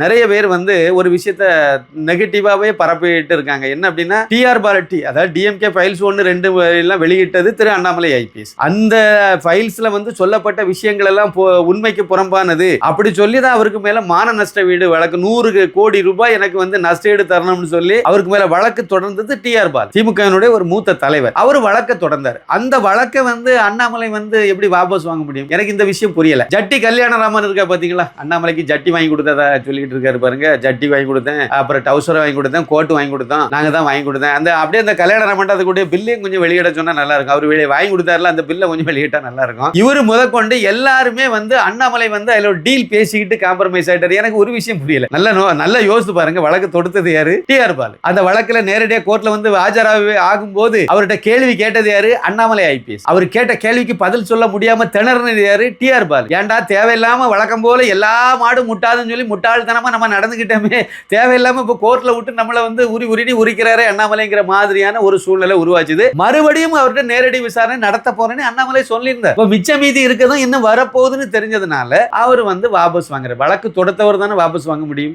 நிறைய பேர் வந்து ஒரு விஷயத்த நெகட்டிவாவே பரப்பிட்டு இருக்காங்க. என்ன அப்படின்னா டிஆர் பாலட்டி, அதாவது டிஎம்கே ஃபைல்ஸ் 1, 2 எல்லாம் வெளியிட்டது திரு அண்ணாமலை ஐபிஎஸ். அந்த ஃபைல்ஸ்ல வந்து சொல்லப்பட்ட விஷயங்கள் எல்லாம் உண்மைக்கு புறம்பானது அப்படி சொல்லி தான் அவருக்கு மேல மான நஷ்ட வீடு வழக்கு 100 கோடி ரூபாய் எனக்கு வந்து நஷ்டஈடு தரணும்னு சொல்லி அவருக்கு மேல வழக்கு தொடர்ந்தது டிஆர் பால், திமுகவினுடைய ஒரு மூத்த தலைவர். அவர் வழக்கு தொடர்ந்தார். அந்த வழக்கை வந்து அண்ணாமலை வந்து எப்படி வாபஸ் வாங்க முடியும்? எனக்கு இந்த விஷயம் புரியல. ஜட்டி கல்யாணராமன் இருக்கா பாத்தீங்களா, அண்ணாமலைக்கு ஜட்டி வாங்கி கொடுத்ததா சொல்லிட்டு இருக்காரு பாருங்க. ஜட்டி வாங்கி கொடுத்தேன், அப்புறம் டவுசர் வாங்கி கொடுத்தேன், கோட்டு வாங்கி கொடுத்தோம், நாங்க தான் வாங்கி கொடுத்தேன். அந்த அப்படியே அந்த கல்யாணராமன் அதுக்கூடிய பில்லையும் கொஞ்சம் வெளியிட சொன்னா நல்லா இருக்கும். அவர் வாங்கி கொடுத்தாருல, அந்த பில்லை கொஞ்சம் வெளியிட்டா நல்லா இருக்கும். இவரு முதற்கொண்டு எல்லாருமே வந்து அண்ணாமலை வந்து அதுல டீல் பேசிக்கிட்டு காம்ப்ரமைஸ் ஆயிட்டாரு. எனக்கு ஒரு விஷயம் புரியல. நல்லா யோசிச்சு பாருங்க. வழக்கு தொடுத்தது யாரு? டிஆர் பால். அந்த வழக்குல நேரடியா கோர்ட்ல வந்து ஆஜராகவே ஆகும்போது அவர்கிட்ட கேள்வி கேட்டது யாரு? அண்ணாமலை ஐபிஎஸ். அவர் கேட்ட கேள்விக்கு பதில் சொல்ல முடியாம திணறினது யாரு? டிஆர் பால். ஏன்டா தேவையில்லாம வழக்கம் போல எல்லா மாடும் முட்டாதுன்னு சொல்லி முட்டாள்தனமா நம்ம நடந்துகிட்டோமே, தேவையில்லாம இப்ப கோர்ட்ல விட்டு நம்மள வந்து உரிடி உரிக்கிறாரே அண்ணாமலைங்கிற மாதிரியான ஒரு சூழ்நிலை உருவாச்சுது. மறுபடியும் அவர்கிட்ட நேரடி விசாரணை நடத்த போறேன்னு அண்ணாமலை சொல்லியிருந்தார். இப்ப மிச்ச மீதி இருக்கதும் இன்னும் வரப்போகுதுன்னு தெரிஞ்சதுனால அவர் வந்து வாபஸ் வாங்குற, வழக்கு தொடுத்தவர் தானே வாபஸ் வாங்க முடியும்.